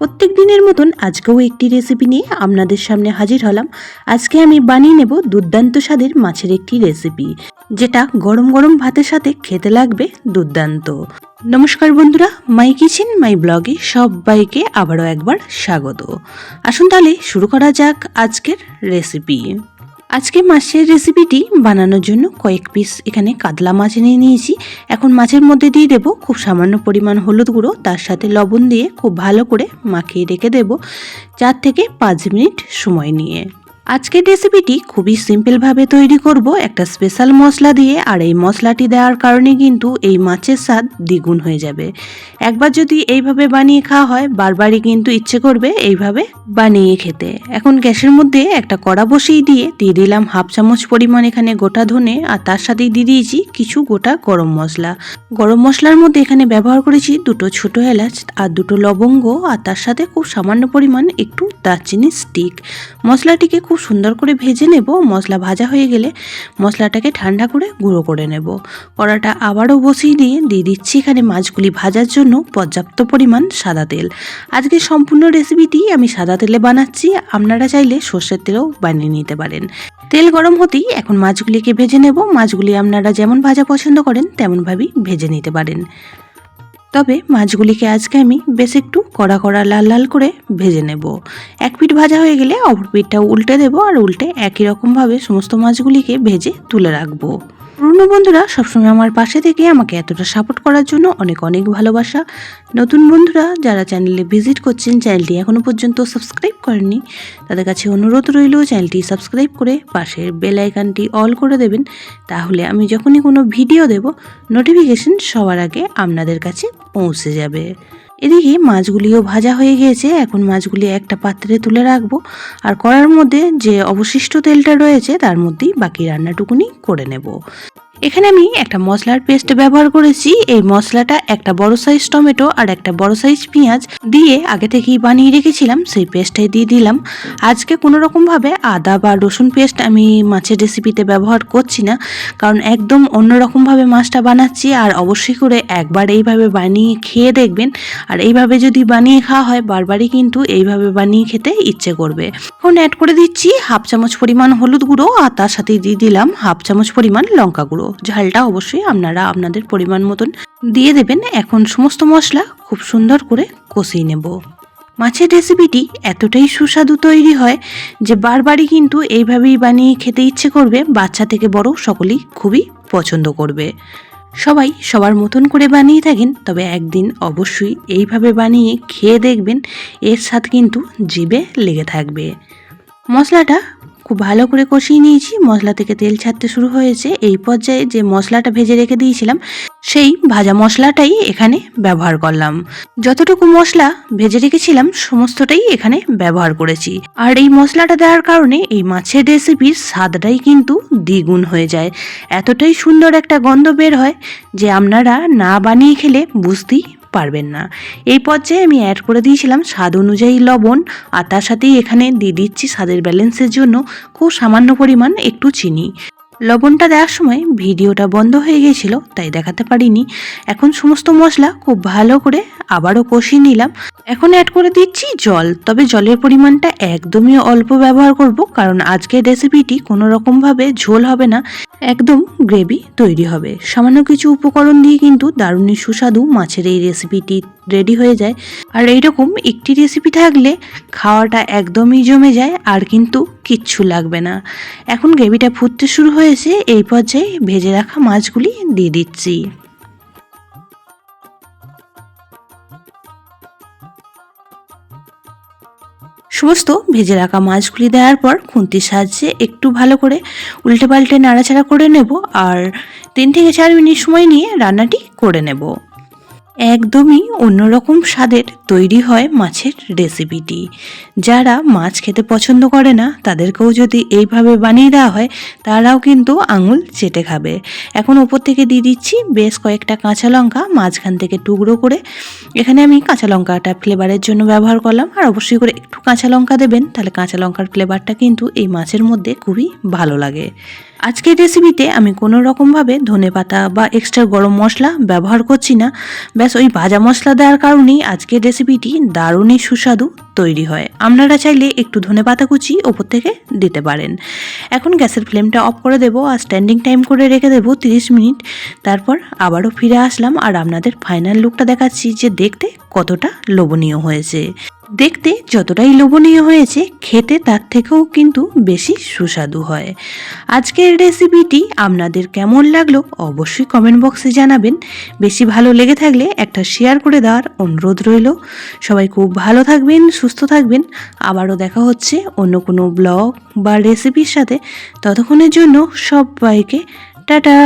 প্রত্যেক দিনের মতন আজকেও একটি রেসিপি নিয়ে আপনাদের সামনে হাজির হলাম। আজকে আমি বানিয়ে নেব দুর্দান্ত স্বাদের মাছের একটি রেসিপি, যেটা গরম গরম ভাতের সাথে খেতে লাগবে দুর্দান্ত। নমস্কার বন্ধুরা, মাই কিচেন মাই ব্লগে সবাইকে আবারও একবার স্বাগত। আসুন তাহলে শুরু করা যাক আজকের রেসিপি। আজকে মাছের রেসিপিটি বানানোর জন্য কয়েক পিস এখানে কাতলা মাছ নিয়ে নিয়েছি। এখন মাছের মধ্যে দিয়ে দেব খুব সামান্য পরিমাণ হলুদ গুঁড়ো, তার সাথে লবণ দিয়ে খুব ভালো করে মাখিয়ে রেখে দেব 4 থেকে 5 মিনিট সময় নিয়ে। আজকের রেসিপিটি খুবই সিম্পলভাবে তৈরি করব একটা স্পেশাল মশলা দিয়ে, আর এই মশলাটি দেওয়ার কারণে কিন্তু এই মাছের স্বাদ দ্বিগুণ হয়ে যাবে। একবার যদি এইভাবে বানিয়ে খাওয়া হয় বারবারই কিন্তু ইচ্ছে করবে এইভাবে বানিয়ে খেতে। এখন গ্যাসের মধ্যে একটা কড়া বসিয়ে দিয়ে দিলাম 1/2 চামচ পরিমাণ এখানে গোটা ধনে, আর তার সাথেই দিয়ে দিয়েছি কিছু গোটা গরম মশলা। গরম মশলার মধ্যে এখানে ব্যবহার করেছি 2টো ছোট এলাচ আর 2টো লবঙ্গ, আর তার সাথে খুব সামান্য পরিমাণ একটু দারচিনি স্টিক। মশলাটিকে খুব সুন্দর করে ভেজে নেব। মশলা ভাজা হয়ে গেলে মশলাটাকে ঠান্ডা করে গুঁড়ো করে নেব। কড়াটা আবারও বসিয়ে দিয়ে দিচ্ছি এখানে মাছগুলি ভাজার জন্য পর্যাপ্ত পরিমাণ সাদা তেল। আজকে সম্পূর্ণ রেসিপিটি আমি সাদা তেলে বানাচ্ছি, আপনারা চাইলে সর্ষের তেলেও বানিয়ে নিতে পারেন। তেল গরম হতেই এখন মাছগুলিকে ভেজে নেব। মাছগুলি আপনারা যেমন ভাজা পছন্দ করেন তেমনভাবেই ভেজে নিতে পারেন, তবে মাছগুলিকে আজকে আমি বেশ একটু কড়া কড়া লাল লাল করে ভেজে নেব। এক পিঠ ভাজা হয়ে গেলে অপর পিঠটাও উল্টে দেব, আর উল্টে একই রকমভাবে সমস্ত মাছগুলিকে ভেজে তুলে রাখবো। পুরনো বন্ধুরা সবসময় আমার পাশে থেকে আমাকে এতটা সাপোর্ট করার জন্য অনেক অনেক ভালোবাসা। নতুন বন্ধুরা যারা চ্যানেলে ভিজিট করছেন, চ্যানেলটি এখনও পর্যন্ত সাবস্ক্রাইব করেননি, তাদের কাছে অনুরোধ রইল চ্যানেলটি সাবস্ক্রাইব করে পাশের বেল আইকনটি অল করে দেবেন। তাহলে আমি যখনই কোনো ভিডিও দেব নোটিফিকেশন সবার আগে আপনাদের কাছে পৌঁছে যাবে। এদিকে মাছগুলিও ভাজা হয়ে গিয়েছে। এখন মাছগুলি একটা পাত্রে তুলে রাখবো, আর কড়ার মধ্যে যে অবশিষ্ট তেলটা রয়েছে তার মধ্যেই বাকি রান্নাটুকুনি করে নেব। এখানে আমি একটা মশলার পেস্ট ব্যবহার করেছি। এই মশলাটা একটা বড় সাইজ টমেটো আর একটা বড় সাইজ পেঁয়াজ দিয়ে আগে থেকেই বানিয়ে রেখেছিলাম, সেই পেস্টটাই দিয়ে দিলাম। আজকে কোনো রকমভাবে আদা বা রসুন পেস্ট আমি মাছের রেসিপিতে ব্যবহার করছি না, কারণ একদম অন্যরকমভাবে মাছটা বানাচ্ছি। আর অবশ্যই করে একবার এইভাবে বানিয়ে খেয়ে দেখবেন, আর এইভাবে যদি বানিয়ে খাওয়া হয় বারবারই কিন্তু এইভাবে বানিয়ে খেতে ইচ্ছে করবে। এখন অ্যাড করে দিচ্ছি 1/2 চামচ পরিমাণ হলুদ গুঁড়ো, আর তার সাথে দিয়ে দিলাম 1/2 চামচ পরিমাণ লঙ্কা গুঁড়ো। ঝালটা অবশ্যই আপনারা আপনাদের পরিমাণ মতন দিয়ে দেবেন। এখন সমস্ত মশলা খুব সুন্দর করে কষিয়ে নেব। মাছের রেসিপিটি এতটাই সুস্বাদু তৈরি হয় যে বারবারই কিন্তু এইভাবেই বানিয়ে খেতে ইচ্ছে করবে। বাচ্চা থেকে বড় সকলেই খুবই পছন্দ করবে। সবাই সবার মতন করে বানিয়ে থাকেন, তবে একদিন অবশ্যই এইভাবে বানিয়ে খেয়ে দেখবেন, এর স্বাদ কিন্তু জিভে লেগে থাকবে। মশলাটা খুব ভালো করে কষিয়ে নিয়েছি। মশলা থেকে তেল ছাড়তে শুরু হয়েছে। এই পর্যায়ে যে মশলাটা ভেজে রেখে দিয়েছিলাম সেই ভাজা মশলাটাই এখানে ব্যবহার করলাম। যতটুকু মশলা ভেজে রেখেছিলাম সমস্তটাই এখানে ব্যবহার করেছি। আর এই মশলাটা দেওয়ার কারণে এই মাছের রেসিপির স্বাদটাই কিন্তু দ্বিগুণ হয়ে যায়। এতটাই সুন্দর একটা গন্ধ বের হয় যে আপনারা না বানিয়ে খেলে বুঝতেই পারবেন না। এই পর্যায়ে আমি অ্যাড করে দিয়েছিলাম স্বাদ অনুযায়ী লবণ, আর তার সাথেই এখানে দিয়ে দিচ্ছি স্বাদের ব্যালেন্সের জন্য খুব সামান্য পরিমাণ একটু চিনি। লবণটা দেওয়ার সময় ভিডিওটা বন্ধ হয়ে গিয়েছিল, তাই দেখাতে পারিনি। এখন সমস্ত মশলা খুব ভালো করে আবারও কষিয়ে নিলাম। এখন অ্যাড করে দিচ্ছি জল, তবে জলের পরিমাণটা একদমই অল্প ব্যবহার করব, কারণ আজকের রেসিপিটি কোনো রকমভাবে ঝোল হবে না, একদম গ্রেভি তৈরি হবে। সামান্য কিছু উপকরণ দিয়ে কিন্তু দারুণই সুস্বাদু মাছের এই রেসিপিটি রেডি হয়ে যায়। আর এইরকম একটি রেসিপি থাকলে খাওয়াটা একদমই জমে যায়, আর কিন্তু কিচ্ছু লাগবে না। এখন গ্রেভিটা ফুটতে শুরু হয়েছে। এই পর্যায়ে ভেজে রাখা মাছগুলি দিয়ে দিচ্ছি। সমস্ত ভেজে রাখা মাছগুলি দেওয়ার পর খুন্তির সাহায্যে একটু ভালো করে উল্টে পাল্টে নাড়াচাড়া করে নেব, আর 3 থেকে 4 মিনিট সময় নিয়ে রান্নাটি করে নেব। একদমই অন্যরকম স্বাদের তৈরি হয় মাছের রেসিপিটি। যারা মাছ খেতে পছন্দ করে না তাদেরকেও যদি এইভাবে বানিয়ে দেওয়া হয় তারাও কিন্তু আঙুল চেটে খাবে। এখন ওপর থেকে দিয়ে দিচ্ছি বেশ কয়েকটা কাঁচা লঙ্কা মাঝখান থেকে টুকরো করে। এখানে আমি কাঁচা লঙ্কাটা ফ্লেভারের জন্য ব্যবহার করলাম, আর অবশ্যই করে একটু কাঁচা লঙ্কা দেবেন, তাহলে কাঁচা লঙ্কার ফ্লেভারটা কিন্তু এই মাছের মধ্যে খুবই ভালো লাগে। আজকের রেসিপিতে আমি কোনো রকমভাবে ধনেপাতা বা এক্সট্রা গরম মশলা ব্যবহার করছি না। ব্যাস ওই ভাজা মশলা দেওয়ার কারণেই আজকের রেসিপিটি দারুণই সুস্বাদু তৈরি হয়। আপনারা চাইলে একটু ধনেপাতা কুচি ওপর থেকে দিতে পারেন। এখন গ্যাসের ফ্লেমটা অফ করে দেবো আর স্ট্যান্ডিং টাইম করে রেখে দেবো 30 মিনিট। তারপর আবারও ফিরে আসলাম আর আপনাদের ফাইনাল লুকটা দেখাচ্ছি যে দেখতে কতটা লোভনীয় হয়েছে। দেখতে যতটাই লোভনীয় হয়েছে, খেতে তার থেকেও কিন্তু বেশি সুস্বাদু হয়। আজকের রেসিপিটি আপনাদের কেমন লাগলো অবশ্যই কমেন্ট বক্সে জানাবেন। বেশি ভালো লেগে থাকলে একটা শেয়ার করে দেওয়ার অনুরোধ রইল। সবাই খুব ভালো থাকবেন, সুস্থ থাকবেন। আবারও দেখা হচ্ছে অন্য কোনো ব্লগ বা রেসিপির সাথে। ততক্ষণের জন্য সবাইকে টাটা।